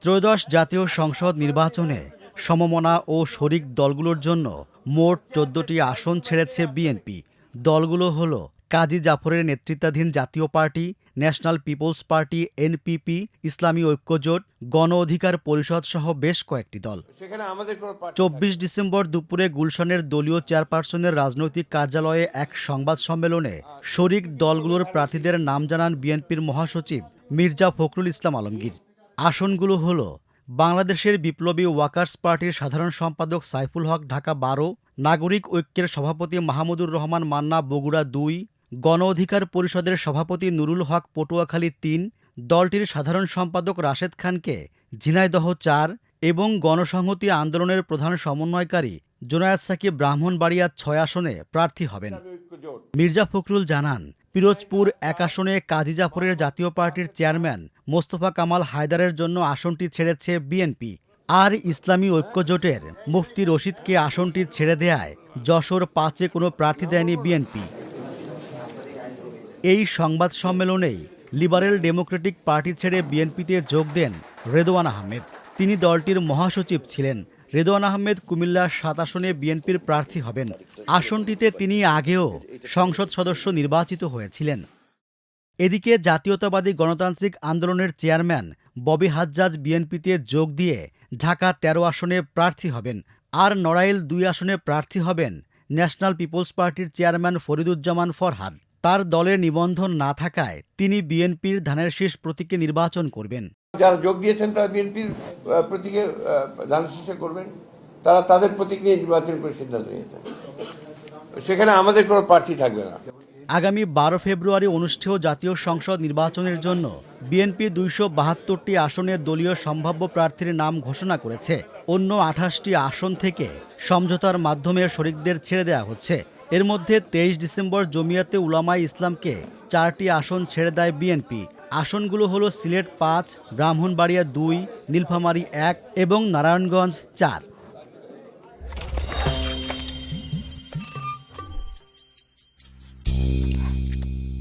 ত্রয়োদশ জাতীয় সংসদ নির্বাচনে সমমনা ও শরিক দলগুলোর জন্য মোট ১৪টি আসন ছেড়েছে বিএনপি। দলগুলো হলো কাজী জাফরের নেতৃত্বাধীন Jatiya party, national people's party NPP, Islami Oikyajote, গণ অধিকার পরিষদ সহ বেশ কয়েকটি দল। ২৪ ডিসেম্বর দুপুরে গুলশানের দলীয় চেয়ারপারসনের রাজনৈতিক কার্যালয়ে এক সংবাদ সম্মেলনে শরিক দলগুলোর প্রার্থীদের নাম জানান বিএনপির মহাসচিব মির্জা ফখরুল ইসলাম আলমগীর। আসনগুলো হল বাংলাদেশের বিপ্লবী ওয়ার্কার্স পার্টির সাধারণ সম্পাদক সাইফুল হক ঢাকা ১২, নাগরিক ঐক্যের সভাপতি মাহমুদুর রহমান মান্না বগুড়া ২, গণ অধিকার পরিষদের সভাপতি নুরুল হক পটুয়াখালী ৩, দলটির সাধারণ সম্পাদক রাশেদ খানকে ঝিনাইদহ ৪ এবং গণসংহতি আন্দোলনের প্রধান সমন্বয়কারী জোনায়েদ সাকিব ব্রাহ্মণবাড়িয়া ৬ আসনে প্রার্থী হবেন। মির্জা ফখরুল জানান, পিরোজপুর ১ আসনে কাজী জাফরের জাতীয় পার্টির চেয়ারম্যান মোস্তফা কামাল হায়দারের জন্য আসনটি ছেড়েছে বিএনপি। আর ইসলামী ঐক্যজোটের মুফতি রশিদকে আসনটি ছেড়ে দেয়ায় যশোর ৫-এ কোনো প্রার্থী দেয়নি বিএনপি। এই সংবাদ সম্মেলনেই লিবারেল ডেমোক্রেটিক পার্টি ছেড়ে বিএনপিতে যোগ দেন রেদওয়ান আহমেদ। তিনি দলটির মহাসচিব ছিলেন। রেদওয়ান আহমেদ কুমিল্লার ৭ আসনে বিএনপির প্রার্থী হবেন। আসনটিতে তিনি আগেও সংসদ সদস্য নির্বাচিত হয়েছিলেন। এদিকে জাতীয়তাবাদী গণতান্ত্রিক আন্দোলনের চেয়ারম্যান ববি হাজ্জাজ বিএনপিতে যোগ দিয়ে ঢাকা ১৩ আসনে প্রার্থী হবেন। আর নড়াইল ২ আসনে প্রার্থী হবেন ন্যাশনাল পিপলস পার্টির চেয়ারম্যান ফরিদুজ্জামান ফরহাদ। তার দলের নিবন্ধন না থাকায় তিনি বিএনপির ধানের শীষ প্রতীকে নির্বাচন করবেন। যারা যোগ দিয়েছেন তারা বিএনপির প্রতীকে ধানের শীষে করবেন, তারা তাদের প্রতীক নিয়ে নির্বাচন করে সিদ্ধান্ত নিয়েছেন। সেখানে আমাদের কোনো প্রার্থী থাকবে না। আগামী ১২ ফেব্রুয়ারি অনুষ্ঠেয় জাতীয় সংসদ নির্বাচনের জন্য বিএনপি ২৭২টি আসনে দলীয় সম্ভাব্য প্রার্থীর নাম ঘোষণা করেছে। অন্য ২৮টি আসন থেকে সমঝোতার মাধ্যমে শরিকদের ছেড়ে দেওয়া হচ্ছে। এর মধ্যে ২৩ ডিসেম্বর জমিয়াতে উলামায়ে ইসলামকে ৪টি আসন ছেড়ে দেয় বিএনপি। আসনগুলো হলো সিলেট ৫, ব্রাহ্মণবাড়িয়া ২, নীলফামারী ১ এবং নারায়ণগঞ্জ ৪।